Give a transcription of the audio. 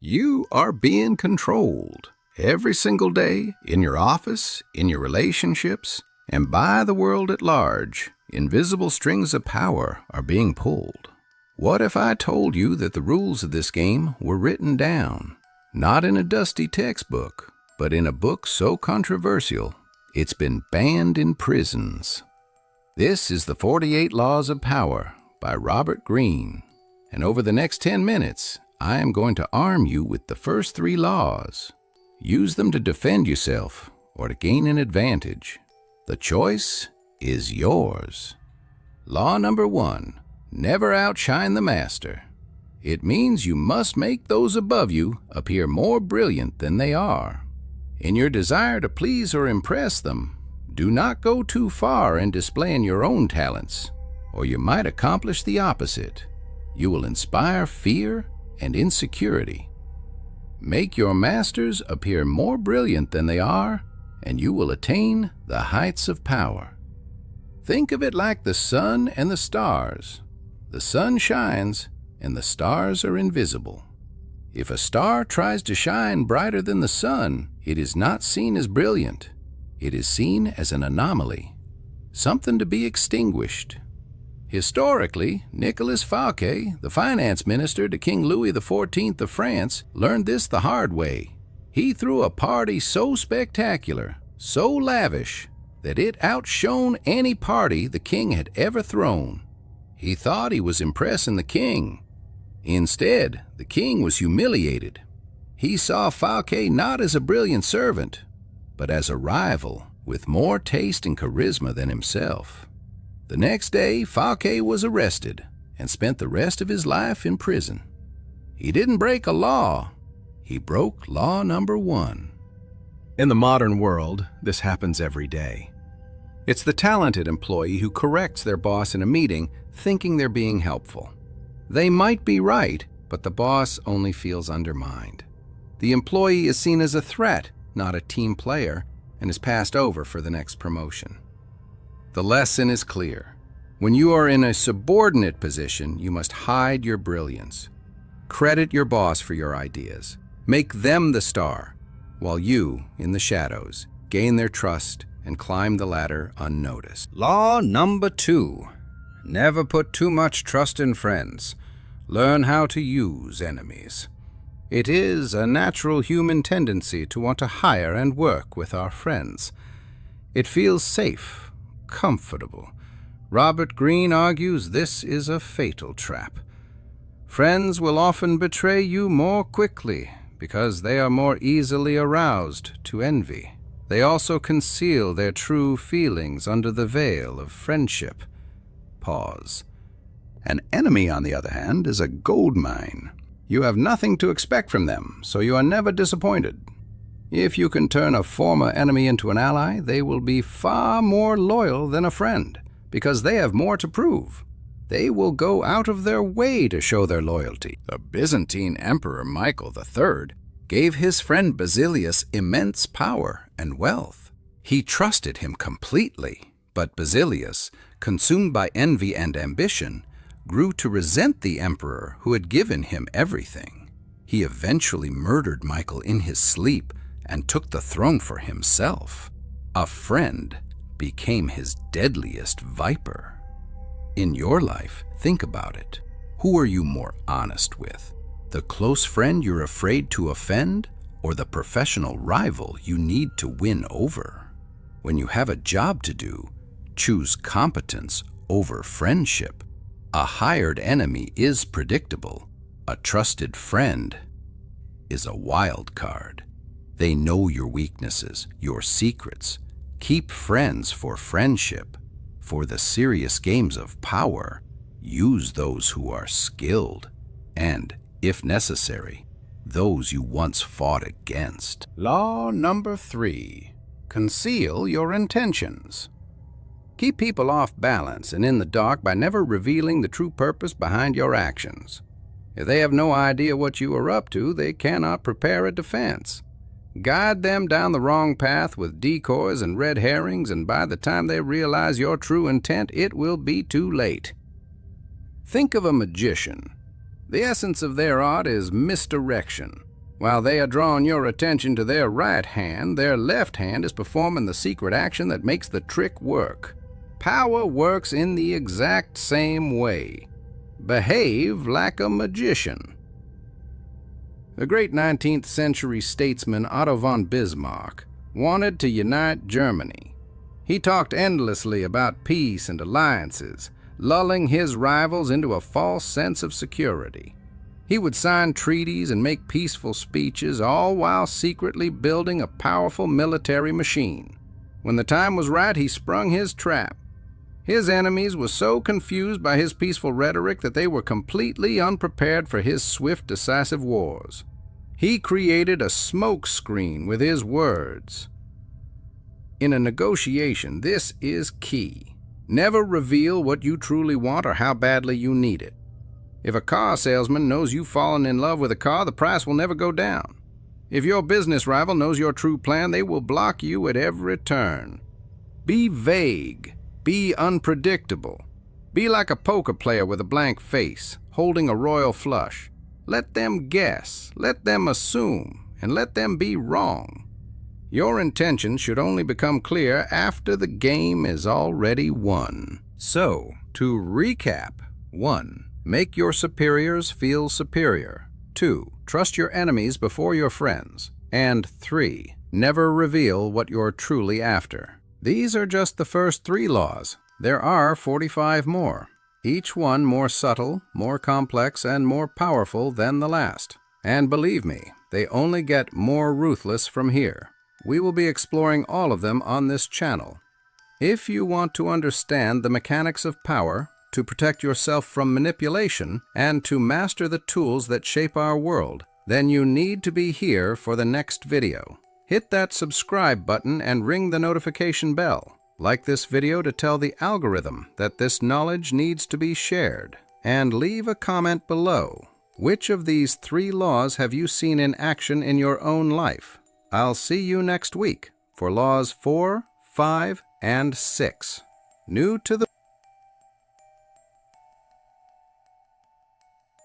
You are being controlled every single day in your office, in your relationships, and by the world at large. Invisible strings of power are being pulled. What if I told you that the rules of this game were written down, not in a dusty textbook, but in a book so controversial it's been banned in prisons? This is the 48 Laws of Power by Robert Greene, and over the next 10 minutes, I am going to arm you with the first 3 laws. Use them to defend yourself or to gain an advantage. The choice is yours. Law number 1, never outshine the master. It means you must make those above you appear more brilliant than they are. In your desire to please or impress them, do not go too far in displaying your own talents, or you might accomplish the opposite. You will inspire fear and insecurity. Make your masters appear more brilliant than they are, and you will attain the heights of power. Think of it like the sun and the stars. The sun shines, and the stars are invisible. If a star tries to shine brighter than the sun, it is not seen as brilliant. It is seen as an anomaly, something to be extinguished. Historically, Nicolas Fouquet, the finance minister to King Louis XIV of France, learned this the hard way. He threw a party so spectacular, so lavish, that it outshone any party the king had ever thrown. He thought he was impressing the king. Instead, the king was humiliated. He saw Fouquet not as a brilliant servant, but as a rival with more taste and charisma than himself. The next day, Fouquet was arrested and spent the rest of his life in prison. He didn't break a law. He broke law number 1. In the modern world, this happens every day. It's the talented employee who corrects their boss in a meeting, thinking they're being helpful. They might be right, but the boss only feels undermined. The employee is seen as a threat, not a team player, and is passed over for the next promotion. The lesson is clear. When you are in a subordinate position, you must hide your brilliance. Credit your boss for your ideas. Make them the star, while you, in the shadows, gain their trust and climb the ladder unnoticed. Law number 2, never put too much trust in friends. Learn how to use enemies. It is a natural human tendency to want to hire and work with our friends. It feels safe, comfortable. Robert Greene argues this is a fatal trap. Friends will often betray you more quickly because they are more easily aroused to envy. They also conceal their true feelings under the veil of friendship. Pause. An enemy, on the other hand, is a gold mine. You have nothing to expect from them, so you are never disappointed. If you can turn a former enemy into an ally, they will be far more loyal than a friend, because they have more to prove. They will go out of their way to show their loyalty. The Byzantine Emperor Michael III gave his friend Basilius immense power and wealth. He trusted him completely, but Basilius, consumed by envy and ambition, grew to resent the emperor who had given him everything. He eventually murdered Michael in his sleep and took the throne for himself. A friend became his deadliest viper. In your life, think about it. Who are you more honest with? The close friend you're afraid to offend, or the professional rival you need to win over? When you have a job to do, choose competence over friendship. A hired enemy is predictable. A trusted friend is a wild card. They know your weaknesses, your secrets. Keep friends for friendship. For the serious games of power, use those who are skilled, and, if necessary, those you once fought against. Law number 3, conceal your intentions. Keep people off balance and in the dark by never revealing the true purpose behind your actions. If they have no idea what you are up to, they cannot prepare a defense. Guide them down the wrong path with decoys and red herrings, and by the time they realize your true intent, it will be too late. Think of a magician. The essence of their art is misdirection. While they are drawing your attention to their right hand, their left hand is performing the secret action that makes the trick work. Power works in the exact same way. Behave like a magician. The great 19th century statesman Otto von Bismarck wanted to unite Germany. He talked endlessly about peace and alliances, lulling his rivals into a false sense of security. He would sign treaties and make peaceful speeches, all while secretly building a powerful military machine. When the time was right, he sprung his trap. His enemies were so confused by his peaceful rhetoric that they were completely unprepared for his swift, decisive wars. He created a smoke screen with his words. In a negotiation, this is key. Never reveal what you truly want or how badly you need it. If a car salesman knows you've fallen in love with a car, the price will never go down. If your business rival knows your true plan, they will block you at every turn. Be vague. Be unpredictable. Be like a poker player with a blank face, holding a royal flush. Let them guess, let them assume, and let them be wrong. Your intentions should only become clear after the game is already won. So, to recap: 1. Make your superiors feel superior. 2. Trust your enemies before your friends. And 3. Never reveal what you're truly after. These are just the first 3 laws. There are 45 more, each one more subtle, more complex, and more powerful than the last. And believe me, they only get more ruthless from here. We will be exploring all of them on this channel. If you want to understand the mechanics of power, to protect yourself from manipulation, and to master the tools that shape our world, then you need to be here for the next video. Hit that subscribe button and ring the notification bell. Like this video to tell the algorithm that this knowledge needs to be shared. And leave a comment below. Which of these 3 laws have you seen in action in your own life? I'll see you next week for laws 4, 5, and 6. New to the